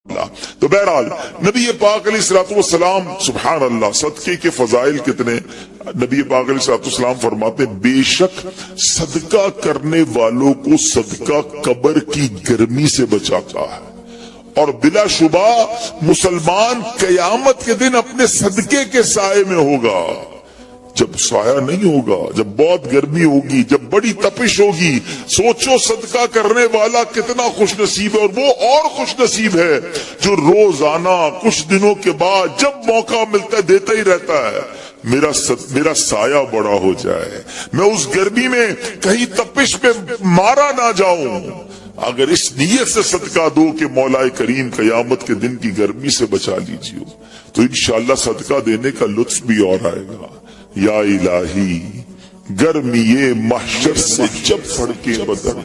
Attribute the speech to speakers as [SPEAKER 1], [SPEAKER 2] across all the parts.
[SPEAKER 1] تو بہرحال نبی پاک علیہ الصلوۃ والسلام سبحان اللہ صدقے کے فضائل کتنے. نبی پاک علیہ الصلوۃ والسلام فرماتے بے شک صدقہ کرنے والوں کو صدقہ قبر کی گرمی سے بچاتا ہے، اور بلا شبہ مسلمان قیامت کے دن اپنے صدقے کے سائے میں ہوگا. جب سایہ نہیں ہوگا، جب بہت گرمی ہوگی، جب بڑی تپش ہوگی، سوچو صدقہ کرنے والا کتنا خوش نصیب ہے. اور وہ اور خوش نصیب ہے جو روزانہ کچھ دنوں کے بعد جب موقع ملتا ہے دیتا ہی رہتا ہے. میرا سایہ بڑا ہو جائے، میں اس گرمی میں کہیں تپش پہ مارا نہ جاؤں. اگر اس نیت سے صدقہ دو کہ مولا کریم قیامت کے دن کی گرمی سے بچا لیجیے، تو انشاءاللہ صدقہ دینے کا لطف بھی اور آئے گا. یا الہی گرمی محشر سے جب پڑ کے بدر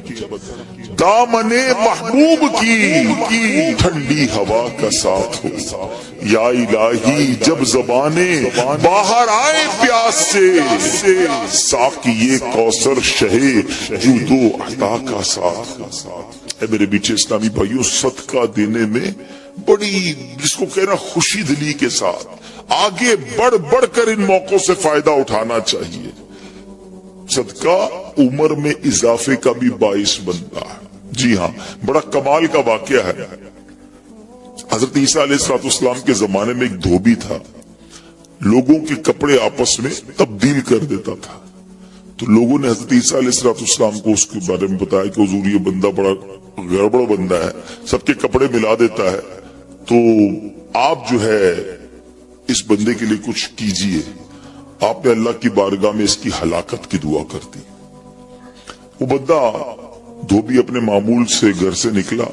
[SPEAKER 1] دامن محبوب کی ٹھنڈی ہوا کا ساتھ ہو. یا الہی جب زبانیں باہر آئے پیاس سے ساقی کوثر شہے جود و عطا کا ساتھ. اے میرے بیچے اسلامی بھائیوں، صدقہ دینے میں بڑی جس کو کہنا خوشی دلی کے ساتھ آگے بڑھ بڑھ کر ان موقعوں سے فائدہ اٹھانا چاہیے. صدقہ عمر میں اضافے کا بھی باعث بنتا ہے. جی ہاں، بڑا کمال کا واقعہ ہے. حضرت عیسیٰ علیہ السلام کے زمانے میں ایک دھوبی تھا، لوگوں کے کپڑے آپس میں تبدیل کر دیتا تھا. تو لوگوں نے حضرت عیسیٰ علیہ السلام کو اس کے بارے میں بتایا کہ حضور یہ بندہ بڑا گڑبڑ بندہ ہے، سب کے کپڑے ملا دیتا ہے، تو آپ جو ہے اس بندے کے لیے کچھ کیجئے. آپ نے اللہ کی بارگاہ میں اس کی ہلاکت کی دعا کر دی. وہ بندہ دھوبی اپنے معمول سے گھر سے نکلا،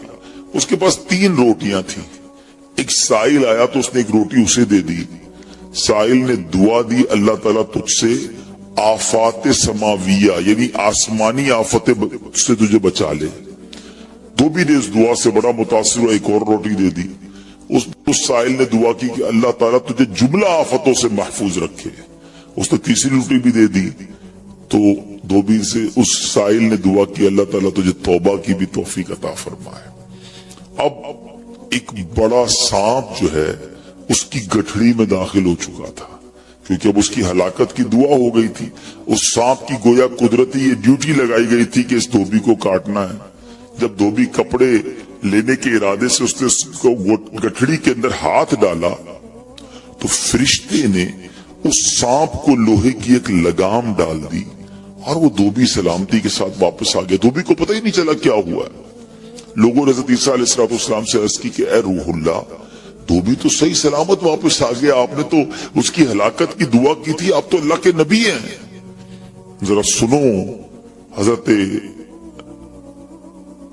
[SPEAKER 1] اس کے پاس 3 روٹیاں تھیں. ایک سائل آیا تو اس نے ایک روٹی اسے دے دی. سائل نے دعا دی اللہ تعالیٰ تجھ سے آفات سماویہ یعنی آسمانی آفتیں سے تجھے بچا لے. دھوبی نے اس دعا سے بڑا متاثر ہوا، ایک اور روٹی دے دی. اس سائل نے دعا کی کہ اللہ تعالیٰ تجھے جملہ آفتوں سے محفوظ رکھے. اس نے تیسری روٹی بھی دے دی. تو دھوبی سے اس سائل نے دعا کی اللہ تعالیٰ تجھے توبہ کی بھی توفیق عطا فرمائے. اب ایک بڑا سانپ جو ہے اس کی گٹھڑی میں داخل ہو چکا تھا، کیونکہ اب اس کی ہلاکت کی دعا ہو گئی تھی. اس سانپ کی گویا قدرتی یہ ڈیوٹی لگائی گئی تھی کہ اس دھوبی کو کاٹنا ہے. جب دھوبی کپڑے لینے کے ارادے سے اس نے اس کو گٹھڑی کے اندر ہاتھ ڈالا تو فرشتے نے اس سانپ کو لوہے کی ایک لگام ڈال دی اور وہ دھوبی سلامتی کے ساتھ واپس آ گیا. دھوبی کو پتہ ہی نہیں چلا کیا ہوا ہے. لوگوں نے حضرت عیسیٰ علیہ السلام سے عرض کی کہ اے روح اللہ، دھوبی تو صحیح سلامت واپس آ گیا، آپ نے تو اس کی ہلاکت کی دعا کی تھی، آپ تو اللہ کے نبی ہیں. ذرا سنو. حضرت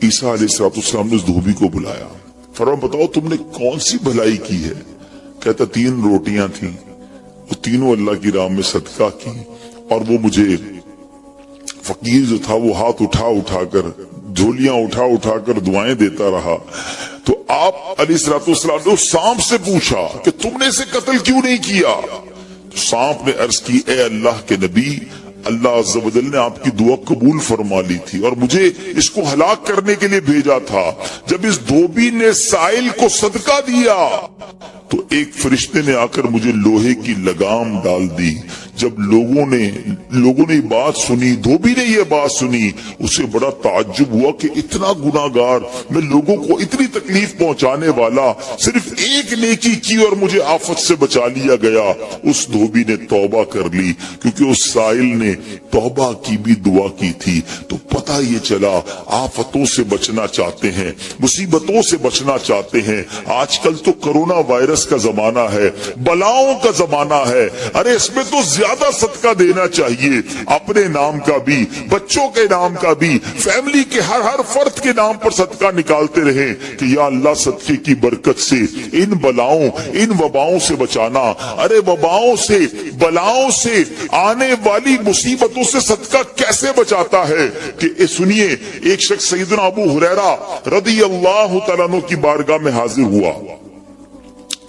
[SPEAKER 1] عیسیٰ علیہ السلام نے اس دھوبی کو بلایا، فرمایا بتاؤ تم نے کون سی بھلائی کی ہے؟ کہتا 3 روٹیاں تھیں، وہ تینوں اللہ کی راہ میں صدقہ کی، اور وہ مجھے فقیر جو تھا وہ ہاتھ اٹھا کر جھولیاں اٹھا کر دعائیں دیتا رہا. تو آپ علیہ السلام نے اس سانپ سے پوچھا کہ تم نے اسے قتل کیوں نہیں کیا؟ تو سانپ نے عرض کی اے اللہ کے نبی، اللہ عز و جل نے آپ کی دعا قبول فرما لی تھی اور مجھے اس کو ہلاک کرنے کے لیے بھیجا تھا. جب اس دھوبی نے سائل کو صدقہ دیا تو ایک فرشتے نے آ کر مجھے لوہے کی لگام ڈال دی. جب لوگوں نے بات سنی، دھوبی نے یہ بات سنی، اسے بڑا تعجب ہوا کہ اتنا گناہگار، میں لوگوں کو اتنی تکلیف پہنچانے والا، صرف ایک نیکی کی اور مجھے آفت سے بچا لیا گیا. اس دھوبی نے توبہ کر لی کیونکہ اس سائل نے توبہ کی بھی دعا کی تھی. تو پتہ یہ چلا آفتوں سے بچنا چاہتے ہیں، مصیبتوں سے بچنا چاہتے ہیں. آج کل تو کرونا وائرس کا زمانہ ہے، بلاؤں کا زمانہ ہے. ارے اس میں تو زیادہ صدقہ دینا چاہیے، اپنے نام کا بھی، بچوں کے نام کا بھی، فیملی کے ہر فرد کے نام پر صدقہ نکالتے رہیں کہ یا اللہ صدقے کی برکت سے ان بلاؤں ان وباؤں سے بچانا. ارے وباؤں سے بلاؤں سے آنے والی مصیبتوں سے صدقہ کیسے بچاتا ہے کہ سنیے، ایک شخص سیدنا ابو ہریرہ رضی اللہ تعالیٰ عنہ کی بارگاہ میں حاضر ہوا،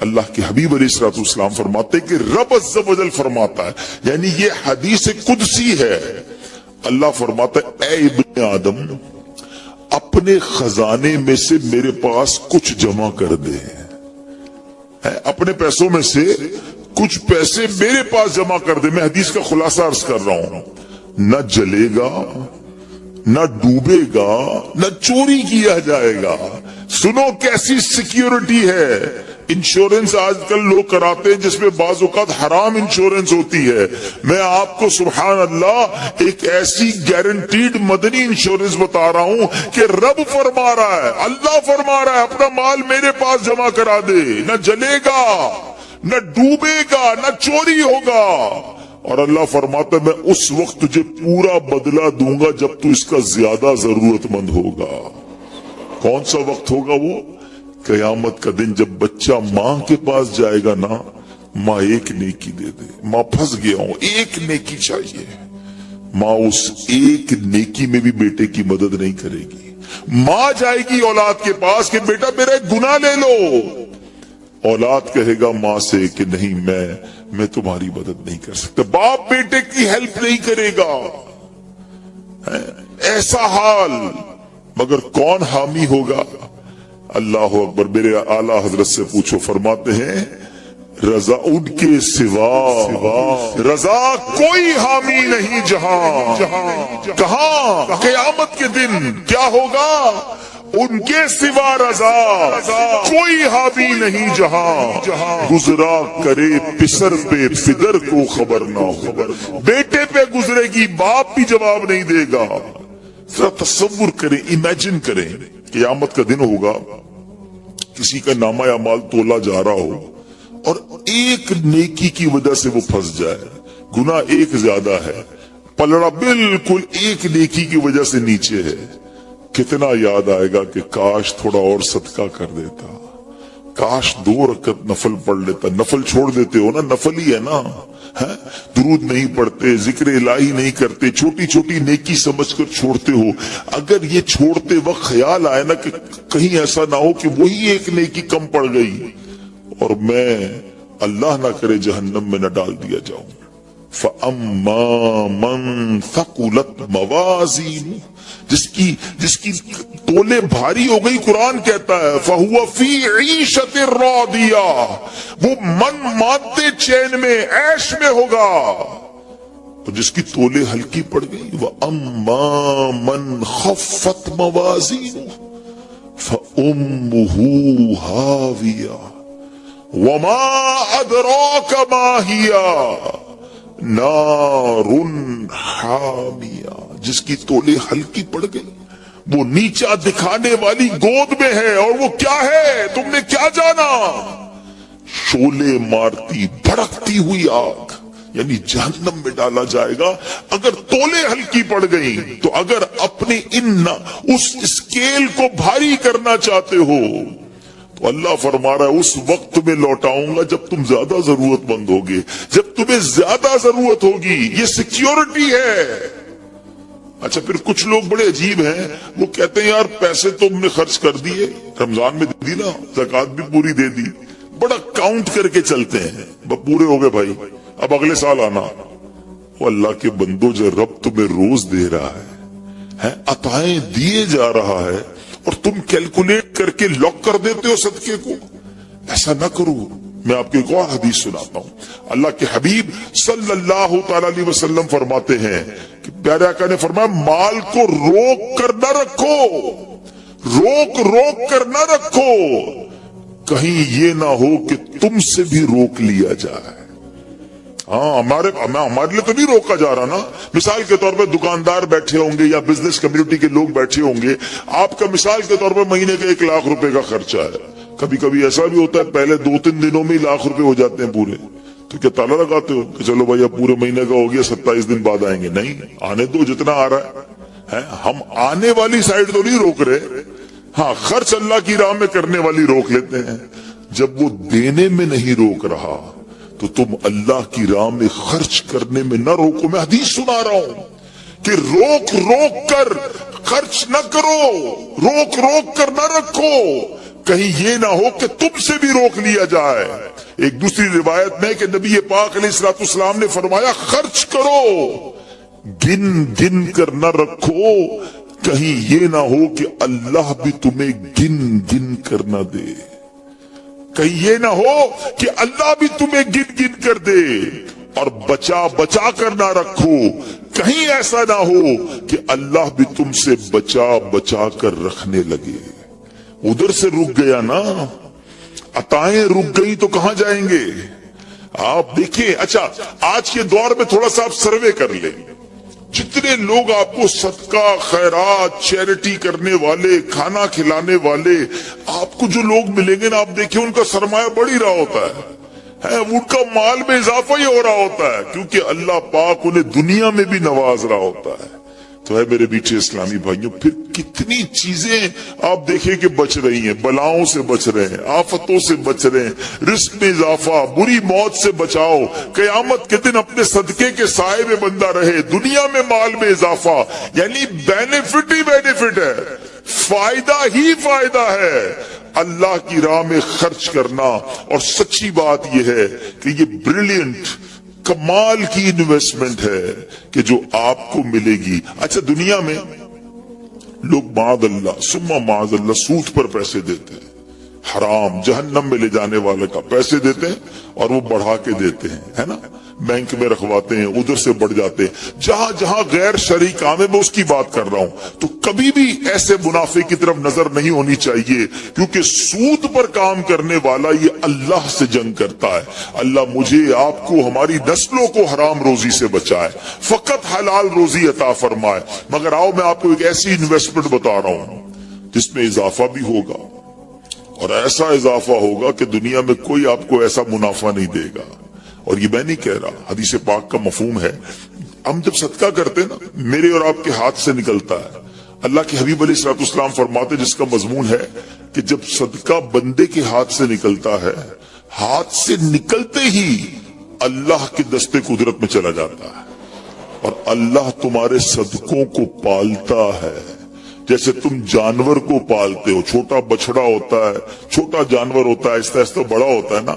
[SPEAKER 1] اللہ کے حبیب علیہ الصلوۃ والسلام فرماتے کہ رب عز و جل فرماتا ہے، یعنی یہ حدیث قدسی ہے، اللہ فرماتا ہے اے ابن آدم اپنے خزانے میں سے میرے پاس کچھ جمع کر دے، اپنے پیسوں میں سے کچھ پیسے میرے پاس جمع کر دے۔ میں حدیث کا خلاصہ عرض کر رہا ہوں، نہ جلے گا، نہ ڈوبے گا، نہ چوری کیا جائے گا۔ سنو کیسی سیکیورٹی ہے۔ انشورنس آج کل لوگ کراتے ہیں جس میں بعض اوقات حرام انشورنس ہوتی ہے، میں آپ کو سبحان اللہ ایک ایسی گارنٹیڈ مدنی انشورنس بتا رہا ہوں کہ رب فرما رہا ہے، اللہ فرما رہا ہے اپنا مال میرے پاس جمع کرا دے، نہ جلے گا، نہ ڈوبے گا، نہ چوری ہوگا۔ اور اللہ فرماتا ہے میں اس وقت تجھے پورا بدلہ دوں گا جب تو اس کا زیادہ ضرورت مند ہوگا۔ کون سا وقت ہوگا وہ؟ قیامت کا دن جب بچہ ماں کے پاس جائے گا نا، ماں ایک نیکی دے دے، ماں پھنس گیا ہوں ایک نیکی چاہیے، ماں اس ایک نیکی میں بھی بیٹے کی مدد نہیں کرے گی۔ ماں جائے گی اولاد کے پاس کہ بیٹا میرا ایک گناہ لے لو، اولاد کہے گا ماں سے کہ نہیں میں تمہاری مدد نہیں کر سکتا، باپ بیٹے کی ہیلپ نہیں کرے گا۔ ایسا حال، مگر کون حامی ہوگا؟ اللہ اکبر، میرے اعلیٰ حضرت سے پوچھو، فرماتے ہیں رضا ان کے سوا رضا کوئی حامی نہیں جہاں۔ کہاں؟ قیامت کے دن کیا ہوگا؟ ان کے سوا رضا کوئی حامی نہیں جہاں، گزرا کرے پسر پہ پدر کو خبر نہ ہو، بیٹے پہ گزرے گی باپ بھی جواب نہیں دے گا۔ ذرا تصور کریں، امیجن کریں، قیامت کا دن ہوگا، کسی کا نامہ اعمال تولا جا رہا ہو اور ایک نیکی کی وجہ سے وہ پھنس جائے، گناہ ایک زیادہ ہے، پلڑا بالکل ایک نیکی کی وجہ سے نیچے ہے، کتنا یاد آئے گا کہ کاش تھوڑا اور صدقہ کر دیتا، کاش 2 رکعت نفل پڑھ لیتا۔ نفل چھوڑ دیتے ہو نا، نفل ہی ہے نا، درود نہیں پڑھتے، ذکر الہی نہیں کرتے، چھوٹی چھوٹی نیکی سمجھ کر چھوڑتے ہو۔ اگر یہ چھوڑتے وقت خیال آئے نا کہ کہیں ایسا نہ ہو کہ وہی ایک نیکی کم پڑ گئی اور میں اللہ نہ کرے جہنم میں نہ ڈال دیا جاؤں۔ فَأَمَّا مَن ثَقُلَتْ مَوَازِينُهُ، جس کی تولے بھاری ہو گئی، قرآن کہتا ہے فَهُوَ فِي عِيشَةٍ رَاضِيَةٍ، وہ من مادے چین میں، عیش میں ہوگا۔ اور جس کی تولے ہلکی پڑ گئی، وَأَمَّا مَن خَفَّتْ مَوَازِينُهُ فَأُمُّهُ هَاوِيَةٌ وَمَا أَدْرَاكَ مَا هِيَ نارٌ حامیہ، جس کی تولے ہلکی پڑ گئی، وہ نیچا دکھانے والی گود میں ہے، اور وہ کیا ہے تم نے کیا جانا؟ شولے مارتی بھڑکتی ہوئی آگ، یعنی جہنم میں ڈالا جائے گا اگر تولے ہلکی پڑ گئی۔ تو اگر اپنے اس اسکیل کو بھاری کرنا چاہتے ہو تو اللہ فرما رہا ہے اس وقت میں لوٹاؤں گا جب تم زیادہ ضرورت مند ہوگے، جب تمہیں زیادہ ضرورت ہوگی۔ یہ سیکیورٹی ہے۔ اچھا پھر کچھ لوگ بڑے عجیب ہیں، وہ کہتے ہیں یار پیسے تو ہم نے خرچ کر دیے، رمضان میں دی نا، زکوٰۃ بھی پوری دے دی، بڑا کاؤنٹ کر کے چلتے ہیں، پورے ہو گئے بھائی، اب اگلے سال آنا۔ وہ اللہ کے بندو، جو رب تمہیں روز دے رہا ہے، عطائیں دیے جا رہا ہے، اور تم کیلکولیٹ کر کے لاک کر دیتے ہو صدقے کو، ایسا نہ کرو۔ میں آپ کو ایک اور حدیث سناتا ہوں، اللہ کے حبیب صلی اللہ تعالی علیہ وسلم فرماتے ہیں کہ پیارے آقا نے فرمایا مال کو روک کر نہ رکھو، روک کر نہ رکھو، کہیں یہ نہ ہو کہ تم سے بھی روک لیا جائے۔ ہمارے لیے تو نہیں روکا جا رہا نا، مثال کے طور پہ دکاندار بیٹھے ہوں گے یا بزنس کمیونٹی کے لوگ بیٹھے ہوں گے، آپ کا مثال کے طور پہ مہینے کا 1 لاکھ روپے کا خرچہ ہے، کبھی کبھی ایسا بھی ہوتا ہے پہلے 2-3 دنوں میں 1 لاکھ روپے ہو جاتے ہیں پورے، تو کیا تالا لگاتے ہو کہ چلو بھائی اب پورے مہینے کا ہو گیا 27 دن بعد آئیں گے؟ نہیں، آنے دو جتنا آ رہا ہے۔ ہم آنے والی سائڈ تو نہیں روک رہے، خرچ اللہ کی راہ میں کرنے والی روک لیتے ہیں۔ جب وہ دینے میں نہیں روک رہا تو تم اللہ کی راہ میں خرچ کرنے میں نہ روکو۔ میں حدیث سنا رہا ہوں کہ روک کر خرچ نہ کرو، روک کر نہ رکھو، کہیں یہ نہ ہو کہ تم سے بھی روک لیا جائے۔ ایک دوسری روایت میں کہ نبی پاک علیہ الصلوۃ والسلام نے فرمایا خرچ کرو، گن گن کر نہ رکھو، کہیں یہ نہ ہو کہ اللہ بھی تمہیں گن گن کر نہ دے، کہیں یہ نہ ہو کہ اللہ بھی تمہیں گن گن کر دے۔ اور بچا بچا کر نہ رکھو، کہیں ایسا نہ ہو کہ اللہ بھی تم سے بچا بچا کر رکھنے لگے۔ ادھر سے رک گیا نا، عطائیں رک گئی تو کہاں جائیں گے؟ آپ دیکھیں، اچھا آج کے دور میں تھوڑا سا آپ سروے کر لیں، جتنے لوگ آپ کو صدقہ خیرات چیریٹی کرنے والے کھانا کھلانے والے آپ کو جو لوگ ملیں گے نا، آپ دیکھیں ان کا سرمایہ بڑھ ہی رہا ہوتا ہے، ان کا مال میں اضافہ ہی ہو رہا ہوتا ہے، کیونکہ اللہ پاک انہیں دنیا میں بھی نواز رہا ہوتا ہے۔ تو ہے میرے میٹھے اسلامی بھائیوں، پھر کتنی چیزیں آپ دیکھیں کہ بچ رہی ہیں، بلاؤں سے بچ رہے ہیں، آفتوں سے بچ رہے ہیں، رزق میں اضافہ، بری موت سے بچاؤ، قیامت کے دن اپنے صدقے کے سائے میں بندہ رہے، دنیا میں مال میں اضافہ، یعنی بینیفٹ ہی بینیفٹ ہے، فائدہ ہی فائدہ ہے اللہ کی راہ میں خرچ کرنا۔ اور سچی بات یہ ہے کہ یہ بریلینٹ کمال کی انویسٹمنٹ ہے کہ جو آپ کو ملے گی۔ اچھا دنیا میں لوگ معاذ اللہ ثم معاذ اللہ سود پر پیسے دیتے ہیں، حرام جہنم میں لے جانے والے کا پیسے دیتے ہیں اور وہ بڑھا کے دیتے ہیں، ہے نا، بینک میں رکھواتے ہیں، ادھر سے بڑھ جاتے ہیں، جہاں جہاں غیر شرعی کام ہے میں اس کی بات کر رہا ہوں۔ تو کبھی بھی ایسے منافع کی طرف نظر نہیں ہونی چاہیے، کیونکہ سود پر کام کرنے والا یہ اللہ سے جنگ کرتا ہے۔ اللہ مجھے آپ کو ہماری نسلوں کو حرام روزی سے بچائے، فقط حلال روزی عطا فرمائے۔ مگر آؤ میں آپ کو ایک ایسی انویسٹمنٹ بتا رہا ہوں جس میں اضافہ بھی ہوگا، اور ایسا اضافہ ہوگا کہ دنیا میں کوئی آپ کو ایسا منافع نہیں دے گا۔ اور یہ میں نہیں کہہ رہا، حدیث پاک کا مفہوم ہے، ہم جب صدقہ کرتے ہیں نا، میرے اور آپ کے ہاتھ سے نکلتا ہے، اللہ کے حبیب علیہ الصلوۃ والسلام فرماتے جس کا مضمون ہے کہ جب صدقہ بندے کے ہاتھ سے نکلتا ہے، ہاتھ سے نکلتے ہی اللہ کے دستے قدرت میں چلا جاتا ہے، اور اللہ تمہارے صدقوں کو پالتا ہے جیسے تم جانور کو پالتے ہو۔ چھوٹا بچڑا ہوتا ہے، چھوٹا جانور ہوتا ہے، آہستہ آہستہ بڑا ہوتا ہے نا۔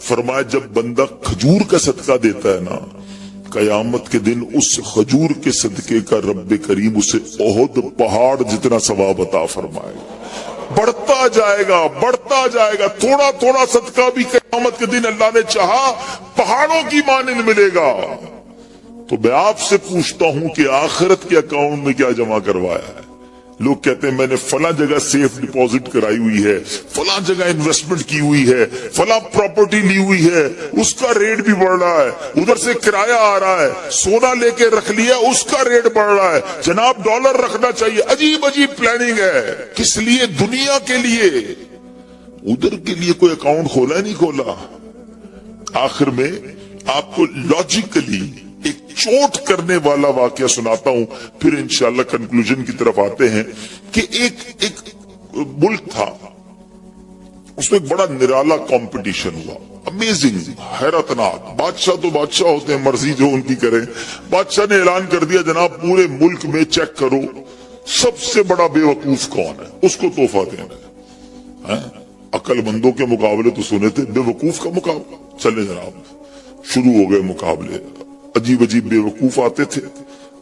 [SPEAKER 1] فرمایا جب بندہ کھجور کا صدقہ دیتا ہے نا، قیامت کے دن اس کھجور کے صدقے کا رب کریم اسے احد پہاڑ جتنا ثواب عطا فرمائے گا، بڑھتا جائے گا بڑھتا جائے گا، تھوڑا تھوڑا صدقہ بھی قیامت کے دن اللہ نے چاہا پہاڑوں کی مانند ملے گا۔ تو میں آپ سے پوچھتا ہوں کہ آخرت کے اکاؤنٹ میں کیا جمع کروایا ہے؟ لوگ کہتے ہیں میں نے فلاں جگہ سیف ڈپوزٹ کرائی ہوئی ہے، فلاں جگہ انویسٹمنٹ کی ہوئی ہے، فلاں پراپرٹی لی ہوئی ہے، اس کا ریٹ بھی بڑھ رہا ہے، ادھر سے کرایہ آ رہا ہے، سونا لے کے رکھ لیا اس کا ریٹ بڑھ رہا ہے، جناب ڈالر رکھنا چاہیے۔ عجیب عجیب پلاننگ ہے، کس لیے؟ دنیا کے لیے۔ ادھر کے لیے کوئی اکاؤنٹ کھولا نہیں کھولا۔ آخر میں آپ کو لاجیکلی ایک چوٹ کرنے والا واقعہ سناتا ہوں، پھر انشاءاللہ کنکلوژن کی طرف آتے ہیں کہ ایک ملک تھا، اس میں ایک بڑا نرالا کمپٹیشن ہوا، امیزنگ، حیرتناک۔ بادشاہ تو بادشاہ ہوتے ہیں، مرضی جو ان کی کریں۔ بادشاہ نے اعلان کر دیا جناب پورے ملک میں چیک کرو سب سے بڑا بے وقوف کون ہے، اس کو تحفہ دینا ہے۔ عقل مندوں کے مقابلے تو سنے تھے، بے وقوف کا مقابلہ، چلے جناب شروع ہو گئے مقابلے۔ عجیب عجیب بے وقوف آتے تھے،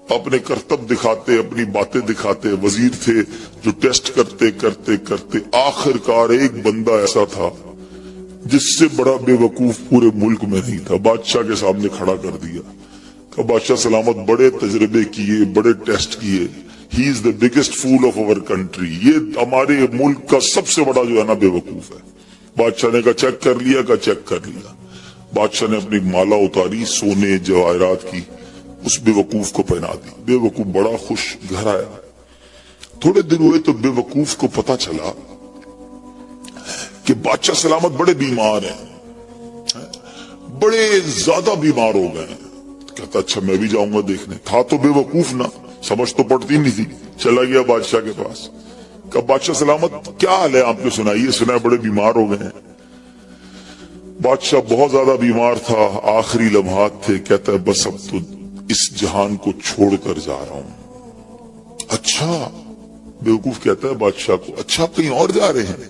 [SPEAKER 1] اپنے کرتب دکھاتے، اپنی باتیں دکھاتے۔ وزیر تھے جو ٹیسٹ کرتے کرتے کرتے آخر کار ایک بندہ ایسا تھا جس سے بڑا بے وقوف پورے ملک میں نہیں تھا، بادشاہ کے سامنے کھڑا کر دیا۔ کہ بادشاہ سلامت، بڑے تجربے کیے، بڑے ٹیسٹ کیے، he is the biggest fool of our country, یہ ہمارے ملک کا سب سے بڑا جو ہے نا بے وقوف ہے۔ بادشاہ نے کہا چیک کر لیا، کہا چیک کر لیا۔ بادشاہ نے اپنی مالا اتاری سونے جواہرات کی، اس بے وقوف کو پہنا دی۔ بے وقوف بڑا خوش، گھر آیا۔ تھوڑے دن ہوئے تو بے وقوف کو پتا چلا کہ بادشاہ سلامت بڑے بیمار ہیں، بڑے زیادہ بیمار ہو گئے ہیں۔ کہتا اچھا میں بھی جاؤں گا دیکھنے۔ تھا تو بے وقوف نا، سمجھ تو پڑتی نہیں تھی، چلا گیا بادشاہ کے پاس۔ کہا بادشاہ سلامت کیا حال ہے آپ کے، سنائیے، سنا بڑے بیمار ہو گئے ہیں۔ بادشاہ بہت زیادہ بیمار تھا، آخری لمحات تھے، کہتا ہے بس اب تو اس جہان کو چھوڑ کر جا رہا ہوں۔ اچھا، بیوقوف کہتا ہے بادشاہ کو، اچھا آپ کہیں اور جا رہے ہیں؟